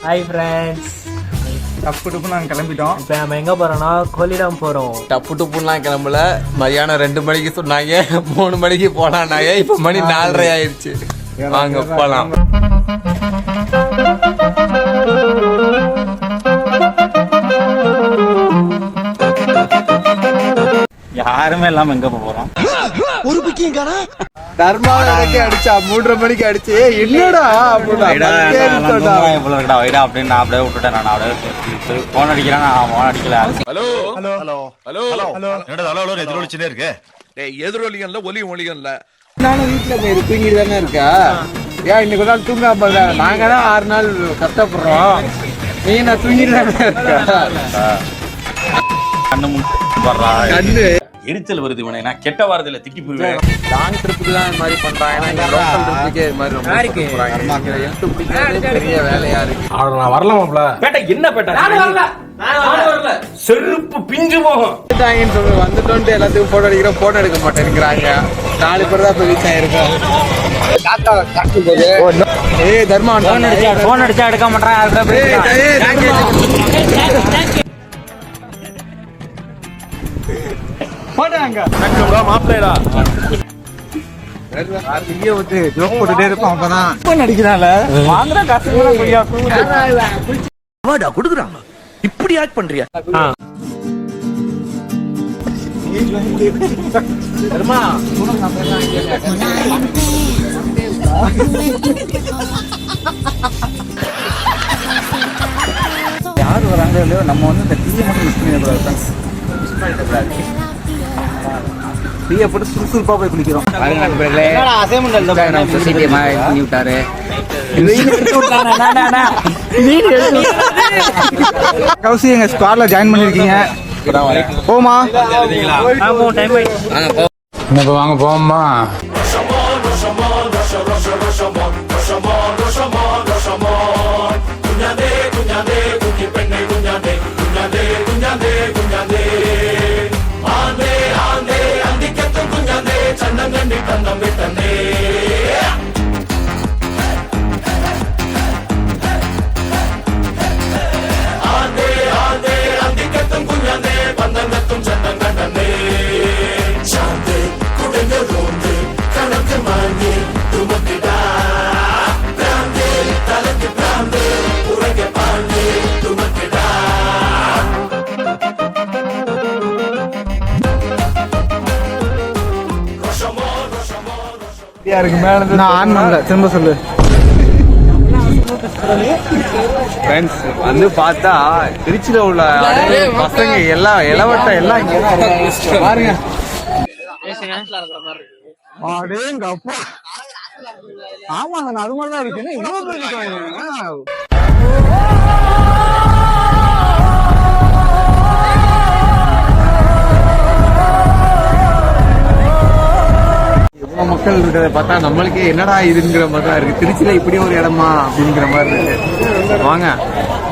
Hi friends, டப்பு டப்பு நாங்கள் கிளம்பிட்டோம். இப்போ நம்ம எங்கே போகிறோன்னா கொள்ளிடம் போகிறோம். டப்பு டப்புலாம் கிளம்பல, மதியானம் 2 மணிக்கு சொன்னாங்க, 3 மணிக்கு போலான்னாங்க. இப்போ மணி 4:30 ஆயிடுச்சு. வாங்க போலாம். யாருமே இல்லாம எங்க போறோம்? ஒரு பிக்கிங்கானா தர்மாவுக்கு அடிச்சா 3:30 மணிக்கு அடிச்சு என்னடா அப்படின்னு நான் அப்படியே விட்டுட்டேன். நான் அப்படியே போன் அடிக்கிறேன், நான் போன் அடிக்கல. Hello hello hello hello hello என்னடா ஹலோ ஹலோ எதிரொலிச்சுனே இருக்கு. டேய் எதிரொலிகள்ல ஒலியும் ஒலிகள்ல நானும் வீட்டுல போய் தூங்கிட்டு தானே இருக்கா. ஏன் இன்னைக்கு ஒரு நாள் தூங்காம நாங்க தான் 6 நாள் கஷ்டப்படுறோம். நீ நான் தூங்கிட்டு தானே இருக்கா. கண்ணு எரிச்சல் வருது. நான் கெட்ட வாரத்துல திக்கி போயிருவேன். லாங் ட்ரிப்புக்கு தான் இந்த மாதிரி பண்றாங்க. லோக்கல் ட்ரிப்புக்கே இது மாதிரி ரொம்ப பெரிய வேலையா இருக்கு. நான் வரலாமாப்ல? பேட்டை என்ன பேட்டை? செருப்பு பிஞ்சு போகும். வந்துட்டோன்ட்டு எல்லாத்துக்கும் போட்டோ அடிக்கிறோம், போட்டோ எடுக்க மாட்டேங்கிறாங்க. 4 பேர் தான் இப்போ ரீச் ஆயிருக்கோம். ஏய் தர்மா ஃபோன் அடிச்சா எடுக்க மாட்டான். மாப்பிள்ளைடா வாங்குற காசு கொடுக்குறாங்க. இப்படி ஆக்ட் பண்றியா? யாரு வராங்க இல்லையோ, நம்ம வந்து இந்த டீயை மட்டும் மிஸ் பண்ணிடக்கூடாது. டீயை போட்டு சுறுசுறுப்பா போய் குளிக்கிறோம். கௌசி எங்க ஸ்குவாட்ல ஜாயின் பண்ணிருக்கீங்க. போமா வாங்க போமா. திரும்ப சொல்லு. வந்து பார்த்தா திருச்சியில உள்ள பசங்க எல்லாம் இளவட்ட எல்லாம் பாருங்க. ஆமாங்க, அது மாதிரிதான் இருக்கு. மக்கள் இருக்கிறத பார்த்தா நம்மளுக்கே என்னடா இதுங்கிற மாதிரி தான் இருக்கு. திருச்சியில இப்படி ஒரு இடமா அப்படிங்கிற மாதிரி இருக்கு. வாங்க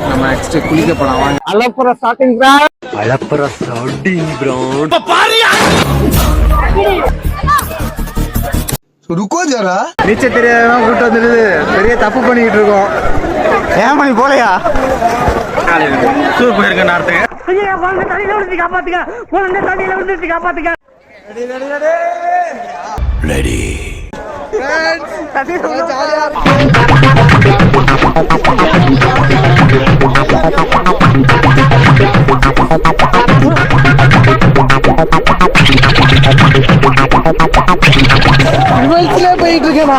நம்ம நெக்ஸ்ட் குளிக்க போலாம். வாங்க. அலப்புற ஸ்டார்டிங் கிரவுண்ட். அலப்புற ஸ்டார்டிங் கிரவுண்ட். ருக்கோ ஜரா. நீச்சல் தெரியாதவங்க கூட்டு வந்துடுது. பெரிய தப்பு பண்ணிக்கிட்டு இருக்கோம். ஏன் மணி போலையா? சூப்பர் போயிருக்க நேரத்துக்கு. ரெடி. போயிட்டு இருக்கேன்.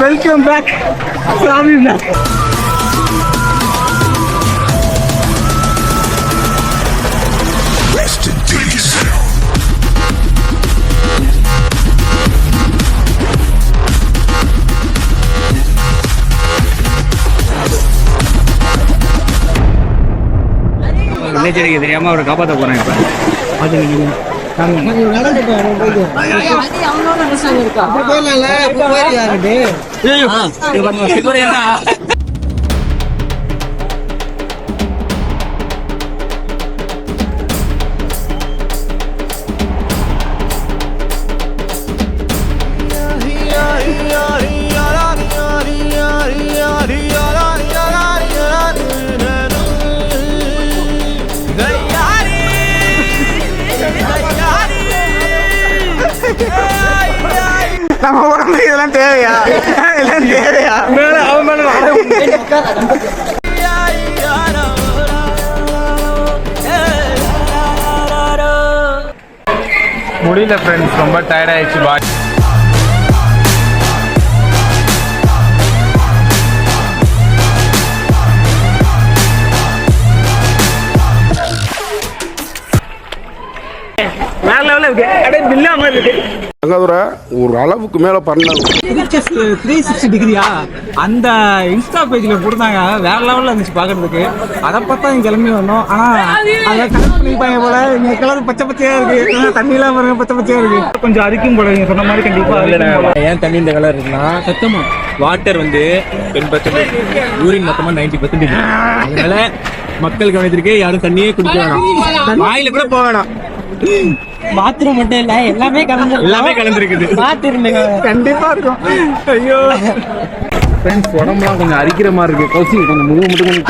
Welcome back. முன்னெச்சரிக்கை தெரியாம அவரை காப்பாற்ற போறேன். இப்ப நம்ம உடம்பு இதெல்லாம் தேவையா? இதெல்லாம் தேவையா? முடியல ஃப்ரெண்ட்ஸ், ரொம்ப டயர்ட் ஆயிடுச்சு பாய். வேற லெவல்ல இருக்கு. அப்படியே பில்லா மாதிரி இருக்கு. ஒரு அளவுக்கு மேல பண்ணாங்க. 360 டிகிரியா அந்த இன்ஸ்டா பேஜ்ல போட்டாங்க. வேற லெவல்ல இருந்துச்சு பாக்குறதுக்கு. அதை பார்த்தா இங்க கிளம்பி வந்தோம். ஆனா அதை கனெக்ட் பண்ணிப்பாங்க போல. இங்க கலர் பச்சை பச்சையா இருக்கு. தண்ணி எல்லாம் பாருங்க பச்சை பச்சையா இருக்கு. கொஞ்சம் அரிக்கும் போல. நீங்க சொன்ன மாதிரி கண்டிப்பா. ஏன் தண்ணி இந்த கலர் இருக்குன்னா சத்தமா வாட்டர் வந்து 10%, யூரின் மொத்தமா 90%. அதனால மக்கள் கவனித்திருக்கு, யாரும் தண்ணியே குடிக்க வேணாம், வாயில கூட போக வேணாம். பாத்ரூம் மட்டும் இல்ல எல்லாமே கலந்துருக்குது. பாத்துருந்தீங்க கண்டிப்பா இருக்கும். ஐயோ ஃப்ரெண்ட்ஸ், உடம்புலாம் கொஞ்சம் அரிக்கிற மாதிரி இருக்கு. கௌசி கொஞ்சம் முதுகு மட்டும் கொஞ்சம்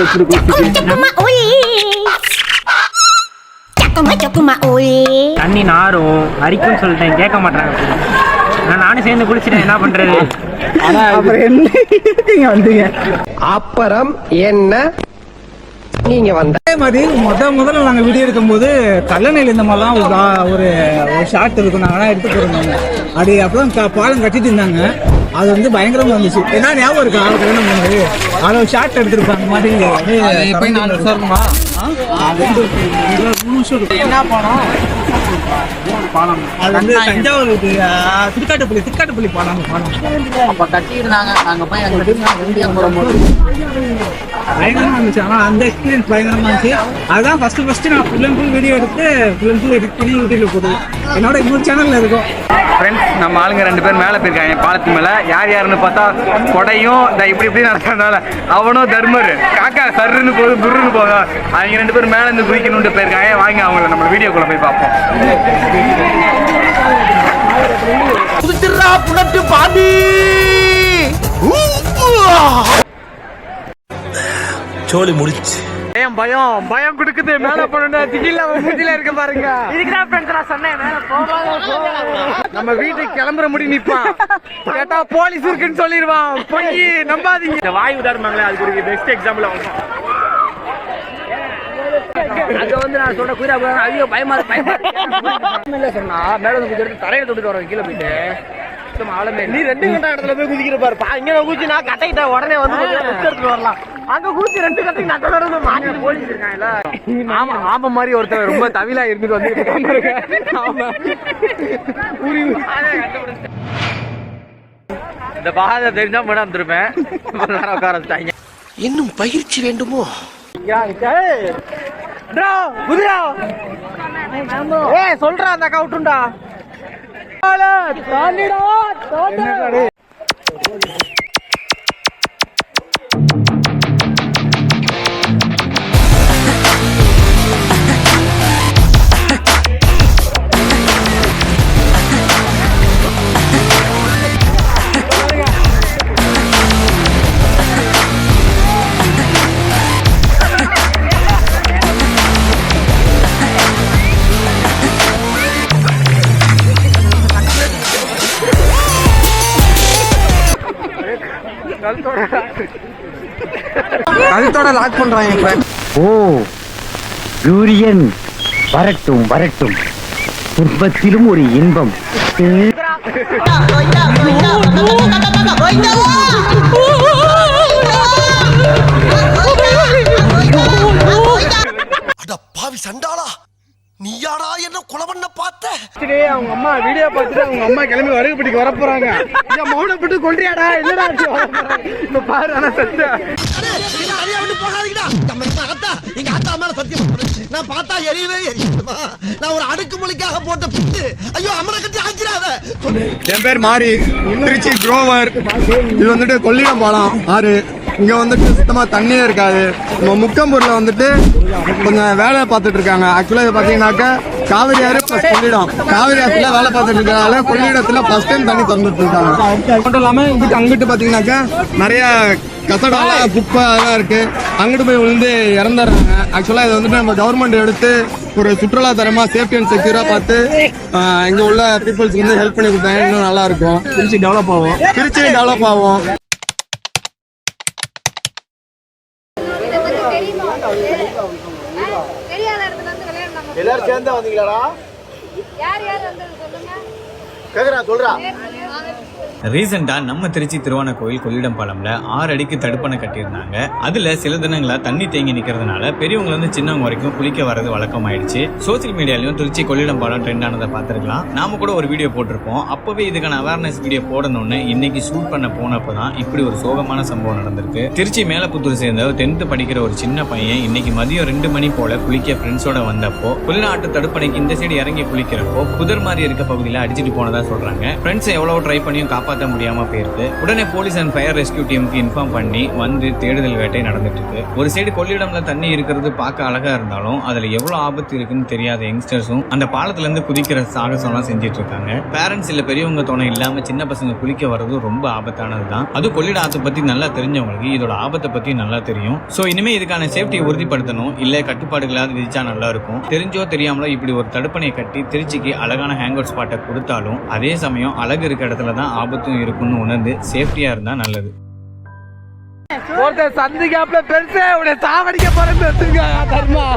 தண்ணி நாரும் அரிக்கும்னு சொல்லிட்டேன், கேட்க மாட்டாங்க. நானும் சேர்ந்து குளிச்சிட்டேன், என்ன பண்றது? ஆனா அப்புறம் என்ன வந்தீங்க? அப்புறம் என்ன நீங்க வந்த அதே மாதிரி முதல்ல நாங்க வீடியோ எடுக்கும்போது கல்லணையில இந்த மாதிரிலாம் ஒரு ஷார்ட் இருக்கும். நாங்களாம் எடுத்து போயிருந்தோம். அப்படி அப்பதான் பாலம் கட்டிட்டு இருந்தாங்க. அது வந்து பயங்கரமா இருந்துச்சு. ஏன்னா ஞாபகம் இருக்கா? அதை ஒரு ஷார்ட் எடுத்திருப்பாங்க மாதிரி. 4 வருஷம் இருக்குமா? 3 வருஷம் இருக்கும். என்ன போனோம் பாலம் அது வந்து தஞ்சாவூர் திருக்காட்டுப்பள்ளி பாலம். அப்ப கட்டியிருந்தாங்க. நாங்க போய் பயங்கரமா இருந்துச்சு. ஆனா அந்த எக்ஸ்பீரியன்ஸ் பயங்கரமா இருந்துச்சு. அதுதான் ஃபர்ஸ்ட் நான் ஃபுல் அண்ட் ஃபுல் வீடியோ எடுத்து எடிட் பண்ணி யூடியூப்ல போடுது. என்னோட இன்னொரு சேனல்ல இருக்கும். ஃப்ரெண்ட்ஸ், நம்ம ஆளுங்க 2 பேர் மேலே போயிருக்காங்க பாலத்து மேல. யாருன்னு பார்த்தா கொடையும் இப்படி நடக்கிறதுனால அவனும் தர்மர் காக்கா சருன்னு போகுது துருன்னு போக. அவங்க 2 பேர் மேல இருந்து குதிக்கணும்னு போயிருக்காங்க. வாங்க அவங்கள நம்ம வீடியோக்குள்ள போய் பார்ப்போம். சோலி முடிச்சு பயம் கொடுக்குது. மேல போன திகில மூஞ்சில இருக்க பாருங்க. இதுக்குதான் ஃப்ரெண்ட்ஸ் நான் சொன்னேன் மேல போவாங்க. நம்ம வீட்டுக்கு கிளம்புற முடி நிப்பான். கேட்டா போலீஸ் இருக்குன்னு சொல்லிடுவான். போய் நம்பாதீங்க. இந்த வாயு உதாரணங்களே அதுக்கு ஒரு பெஸ்ட் எக்ஸாம்பிள் ஆகும். அங்க வந்து நான் சொல்ற குதிரை ஐயோ பயமா சொன்னா மேல வந்து குதிரை தரையில தொட்டுட்டு வரோம். கீழே போயிட்டு ஆளுமே நீ 2 கட்ட இடத்துல போய் குதிக்கிற பாருப்பா. இங்க குதிச்சு நான் கட்டைக்கிட்ட உடனே வந்து எடுத்துட்டு வரலாம். அங்க குதிச்சு 2 கட்டைக்கு நான் தொடர்ந்து மாட்டி போலீஸ் இருக்காங்கல்ல. ஆமா ஆமா மாதிரி ஒருத்தர் ரொம்ப தவிலா இருந்துட்டு வந்து இந்த பாதை தெரிஞ்சா மேடம் வந்துருப்பேன். உட்கார வச்சுட்டாங்க. இன்னும் பயிற்சி வேண்டுமோ? சொல்றா அந்த கவுட்டுண்டா. கழுத்தோட லாக் பண்றாங்க இப்ப. ஓ சூரியன் வரட்டும் வரட்டும், துன்பத்திலும் ஒரு இன்பம். அட பாவி சண்டாளா, நீயாடா என்ன கொலை பண்ண பார்த்த? அவங்க அம்மா வீடியோ பார்த்துட்டு அவங்க அம்மா கிளம்பி வருகப்பட்டிக்கு வர போறாங்க. மௌனப்பட்டு கொள்றியாடா? இல்லடா இப்ப பாரு. ஆனா சத்தியா போகாதீங்கடா. நம்ம அத்தா எங்க அத்தா மேல சத்தியம் நான் பார்த்தா எரியவே எரியுமா? நான் ஒரு அடுக்குமொழிக்காக போட்ட பிட்டு. ஐயோ அம்மனை கட்டி ஆக்கிறாத. என் பேர் மாரி, திருச்சி குரோவர். இது வந்துட்டு கொள்ளிடம் பாலம் ஆறு. இங்க வந்துட்டு சுத்தமா தண்ணியே இருக்காது. நம்ம முக்கம்பூர்ல வந்துட்டு கொஞ்சம் வேலை பார்த்துட்டு இருக்காங்க. ஆக்சுவலா இது பாத்தீங்கன்னாக்கா காவிரி ஆறு பிளஸ் கொள்ளிடம். காவிரி ஆற்றுல வேலை பார்த்துட்டு இருக்கிறதால கொள்ளிடத்துல ஃபர்ஸ்ட் டைம் தண்ணி திறந்துட்டு இருக்காங்க. மட்டும் இல்லாம இங்கிட்டு அங்கிட்டு பாத்தீங்கன்னாக்கா நிறைய கசடாலாம் குப்பை அதெல்லாம் இருக்கு, அங்கிட்டு போய் விழுந்து இறந்துடுறாங்க. ஆக்சுவலா இதை வந்துட்டு நம்ம கவர்மெண்ட் எடுத்து ஒரு சுற்றுலா தரமா சேஃப்டி அண்ட் செக்யூரா பார்த்து இங்க உள்ள பீப்புள்ஸ்க்கு வந்து ஹெல்ப் பண்ணி கொடுத்தாங்க, இன்னும் நல்லா இருக்கும். திருச்சி டெவலப் ஆகும். திருச்சி டெவலப் ஆகும். எல்லாரும் சேர்ந்தா வந்தீங்களாடா? யார் யார் வந்தது சொல்லுங்க. கேக்குறா சொல்றா. ரீசெண்டா நம்ம திருச்சி திருவான கோயில் கொள்ளிடம் பாலம்ல 6 அடிக்கு தடுப்பணை கட்டியிருந்தாங்க. அதுல சில தினங்களா தண்ணி தேங்கி நிக்கிறதுனால பெரியவங்க இருந்து சின்னவங்க வரைக்கும் குளிக்க வர்றது வழக்கம் ஆயிடுச்சு. சோசியல் மீடியாலயும் திருச்சி கொள்ளிடம் பாலம் ட்ரெண்ட் ஆனதை பார்த்திருக்கலாம். நாம கூட ஒரு வீடியோ போட்டிருப்போம். அப்பவே இதுக்கான அவேர்னஸ் வீடியோ போடணும்னு இன்னைக்கு ஷூட் பண்ண போனப்பதான் இப்படி ஒரு சோகமான சம்பவம் நடந்திருக்கு. திருச்சி மேலப்புத்தூர் சேர்ந்த 10th படிக்கிற ஒரு சின்ன பையன் இன்னைக்கு மதியம் 2 மணி போல குளிக்க ஃப்ரெண்ட்ஸோட வந்தப்போ கொள்ளிடம் தடுப்பணைக்கு இந்த சைடு இறங்கி குளிக்கிறப்போ புதர் மாதிரி இருக்க பகுதியில அடிச்சிட்டு போனதா சொல்றாங்க. ஃப்ரெண்ட்ஸ் எவ்வளவு ட்ரை பண்ணியும் காப்பாற்ற முடியாம போயிருக்கு. உடனே போலீஸ் அண்ட் ஃபயர் ரெஸ்கியூ டீமுக்கு இன்ஃபார்ம் பண்ணி வந்து தேடுதல் வேட்டை நடந்துட்டு இருக்கு. ஒரு சைடு கொள்ளிடம்ல தண்ணி இருக்கிறது பார்க்க அழகா இருந்தாலும் அதுல எவ்வளவு ஆபத்து இருக்குன்னு தெரியாத யங்ஸ்டர்ஸும் அந்த பாலத்துல இருந்து குதிக்கிற சாகசம் எல்லாம் செஞ்சிட்டு இருக்காங்க. பேரண்ட்ஸ் இல்ல பெரியவங்க துணை இல்லாம சின்ன பசங்க குளிக்க வர்றது ரொம்ப ஆபத்தானதுதான். அது கொள்ளிட ஆத்தை பத்தி நல்லா தெரிஞ்சவங்களுக்கு இதோட ஆபத்தை பத்தி நல்லா தெரியும். சோ இனிமே இதுக்கான சேஃப்டியை உறுதிப்படுத்தணும், இல்ல கட்டுப்பாடுகளாவது விதிச்சா நல்லா இருக்கும். தெரிஞ்சோ தெரியாமலோ இப்படி ஒரு தடுப்பணையை கட்டி திருச்சிக்கு அழகான ஹேங் அவுட் ஸ்பாட்டை கொடுத்தாலும் அதே சமயம் அழகு இருக்க இடத்துல தான் ஆபத்தும் இருக்குன்னு உணர்ந்து சேஃப்டியா இருந்தா நல்லது. ஒருத்தர் சந்திக்காப்ல பெருசா உடைய சாவடிக்க போறேன்னு வச்சிருக்கா தர்மா.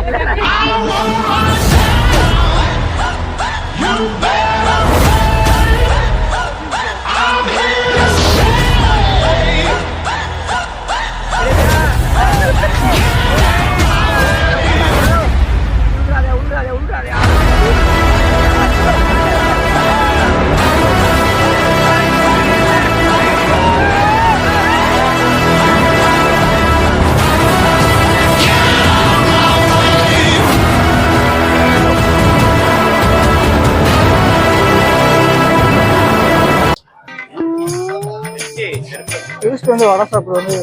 வந்து வடை சாப்பிட வந்து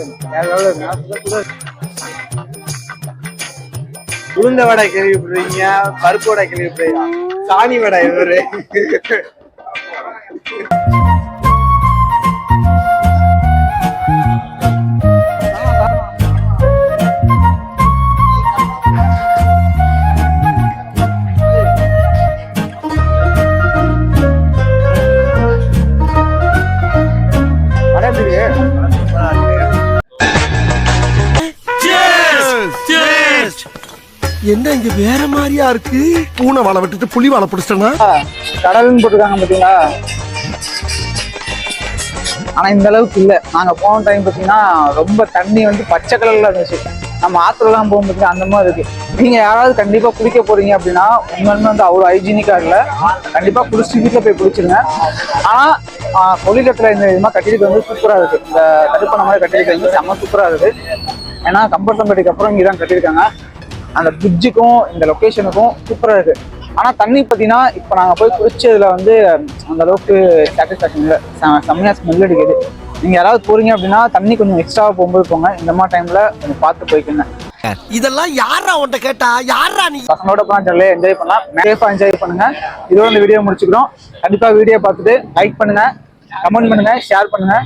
உளுந்த வடை கேள்விப்படுறீங்க, பருப்பு வடை கேள்விப்படுறீங்க, சாணி வடை இவரு. என்ன இங்க வேற மாதிரியா இருக்கு? பூனை வாழை விட்டுட்டு புலி வாழை பிடிச்சிட்டா கடல்னு போட்டுருக்காங்க பாத்தீங்களா. ஆனா இந்த அளவுக்கு இல்ல. நாங்க போன டைம் பாத்தீங்கன்னா ரொம்ப தண்ணி வந்து பச்சை கலர்ல இருந்துச்சு. நம்ம ஆத்துல எல்லாம் போகும் பாத்தீங்கன்னா அந்த மாதிரி இருக்கு. நீங்க யாராவது கண்டிப்பா குளிக்க போறீங்க அப்படின்னா உண்மையுமே வந்து அவ்வளவு ஹைஜீனிக்கா இல்ல. கண்டிப்பா குளிச்சு வீட்டுல போய் குளிச்சிருங்க. ஆனா கொள்ளிடத்துல இந்த இதுமா கட்டிட்டு வந்து சூப்பரா இருக்கு. இந்த தடுப்பணை மாதிரி கட்டிட்டு வந்து செம்ம சூப்பரா இருக்கு. ஏன்னா கம்பர்த்தம்பேட்டைக்கு அப்புறம் இங்கதான் கட்டியிருக்காங்க. அந்த பிரிட்ஜுக்கும் இந்த லொக்கேஷனுக்கும் சூப்பரா இருக்கு. ஆனா தண்ணி பாத்தீங்கன்னா இப்ப நாங்க போய் குளிச்சதுல வந்து அந்த அளவுக்கு சாட்டிஸ்பாக்சன் இல்லை. செம்மையா ஸ்மெல் அடிக்குது. நீங்க யாராவது போறீங்க அப்படின்னா தண்ணி கொஞ்சம் எக்ஸ்ட்ராவா போகும்போது போங்க. இந்த மாதிரி டைம்ல கொஞ்சம் பார்த்து போய்க்குங்க. இதெல்லாம் யாரா உன்கிட்ட கேட்டா? யாரா நீ? பசங்களோட போனா ஜாலியா என்ஜாய் பண்ணலாம். சேஃபா என்ஜாய் பண்ணுங்க. இதோட இந்த வீடியோ முடிச்சுக்கிறோம். கண்டிப்பா வீடியோ பார்த்துட்டு லைக் பண்ணுங்க, கமெண்ட் பண்ணுங்க, ஷேர் பண்ணுங்க.